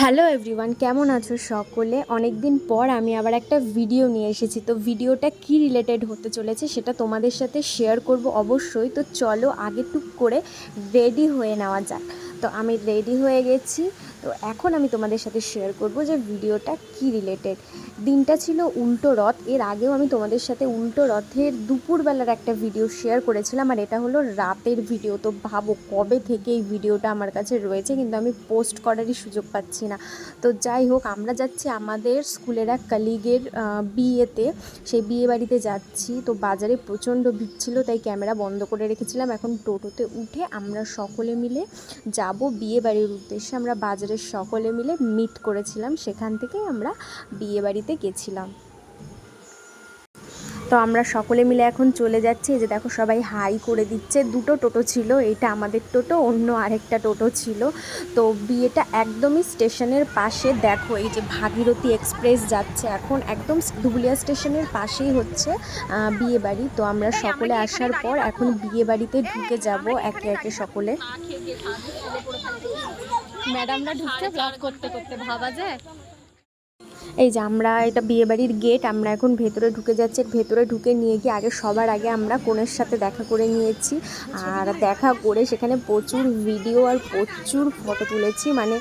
Hello everyone, কেমন আছো সকলে? অনেক দিন পর আমি আবার একটা ভিডিও নিয়ে এসেছি। তো ভিডিওটা কি রিলেটেড হতে চলেছে সেটা তোমাদের সাথে শেয়ার করব অবশ্যই। তো চলো আগে টুক করে রেডি হয়ে নেওয়া যাক। তো আমি রেডি হয়ে গেছি। তো এখন আমি তোমাদের সাথে শেয়ার করব যে ভিডিওটা কি রিলেটেড। দিনটা ছিল উল্টো রথ। এর আগেও আমি তোমাদের সাথে উল্টো রথের দুপুরবেলার একটা ভিডিও শেয়ার করেছিলাম, আর এটা হলো রাতের ভিডিও। তো ভাবো কবে থেকে এই ভিডিওটা আমার কাছে রয়েছে, কিন্তু আমি পোস্ট করারই সুযোগ পাচ্ছি না। তো যাই হোক, আমরা যাচ্ছি আমাদের স্কুলের এক কালিগের বিয়েতে। সেই বিয়ে বাড়িতে যাচ্ছি। তো বাজারে প্রচণ্ড ভিড় ছিল, তাই ক্যামেরা বন্ধ করে রেখেছিলাম। এখন টোটোতে উঠে আমরা সকলে মিলে যাব বিয়ে বাড়ির উদ্দেশ্যে। আমরা বাজারের সকলে মিলে মিট করেছিলাম, সেখান থেকে আমরা বিয়ে বাড়িতে গেছিলাম। তো আমরা সকলে মিলে এখন চলে যাচ্ছি। এই যে দেখো সবাই হাই করে দিচ্ছে। দুটো টোটো ছিল, এইটা আমাদের টোটো, অন্য আরেকটা টোটো ছিল। তো বিয়েটা একদমই স্টেশনের পাশে। দেখো এই যে ভাগীরথী এক্সপ্রেস যাচ্ছে এখন, একদম ধুবুলিয়া স্টেশনের পাশেই হচ্ছে বিয়ে বাড়ি। তো আমরা সকলে আসার পর এখন বিয়ে বাড়িতে ঢুকে যাব একে একে সকলে। ম্যাডামরা ঢুকছে ব্লগ করতে করতে, ভাবা যায়। এই যে আমরা, এটা বিয়েবাড়ির গেট, আমরা এখন ভেতরে ঢুকে যাচ্ছি। ভেতরে ঢুকে নিয়ে গিয়ে সবার আগে আমরা কনের সাথে দেখা করে নিয়েছি। আর দেখা করে সেখানে প্রচুর ভিডিও আর প্রচুর ফটো তুলেছি। মানে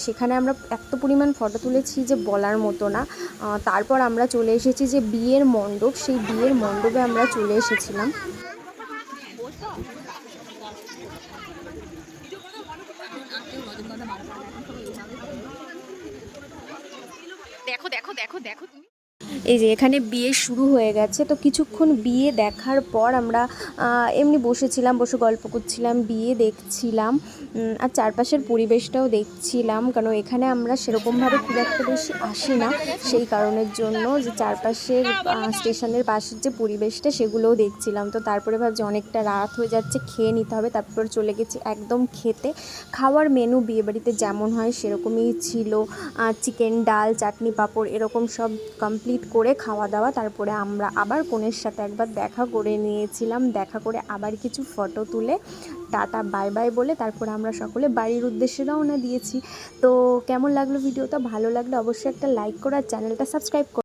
সেখানে আমরা এত পরিমাণ ফটো তুলেছি যে বলার মতো না। তারপর আমরা চলে এসেছি যে বিয়ের মণ্ডপ, সেই বিয়ের মণ্ডপে আমরা চলে এসেছিলাম। দেখো দেখো দেখো দেখো তুমি, এই যে এখানে বিয়ে শুরু হয়ে গেছে। তো কিছুক্ষণ বিয়ে দেখার পর আমরা এমনি বসেছিলাম, বসে গল্প করছিলাম, বিয়ে দেখছিলাম, আর চারপাশের পরিবেশটাও দেখছিলাম। কারণ এখানে আমরা সেরকমভাবে খুব একটা বেশি আসি না, সেই কারণের জন্য যে চারপাশের স্টেশনের পাশের যে পরিবেশটা সেগুলোও দেখছিলাম। তো তারপরে ভাবছি অনেকটা রাত হয়ে যাচ্ছে, খেয়ে নিতে হবে। তারপর চলে গেছি একদম খেতে। খাওয়ার মেনু বিয়েবাড়িতে যেমন হয় সেরকমই ছিল, চিকেন, ডাল, চাটনি, পাঁপড়, এরকম সব কমপ্লিট করে খাওয়া দাওয়া। তারপরে আমরা আবার কনের সাথে একবার দেখা করে নিয়েছিলাম। দেখা করে আবার কিছু ফটো তুলে টাটা বাই বাই বলে তারপরে আমরা সকলে বাড়ির উদ্দেশ্যে রওনা দিয়েছি। তো কেমন লাগলো ভিডিওটা? ভালো লাগলে অবশ্যই একটা লাইক করো আর চ্যানেলটা সাবস্ক্রাইব করো।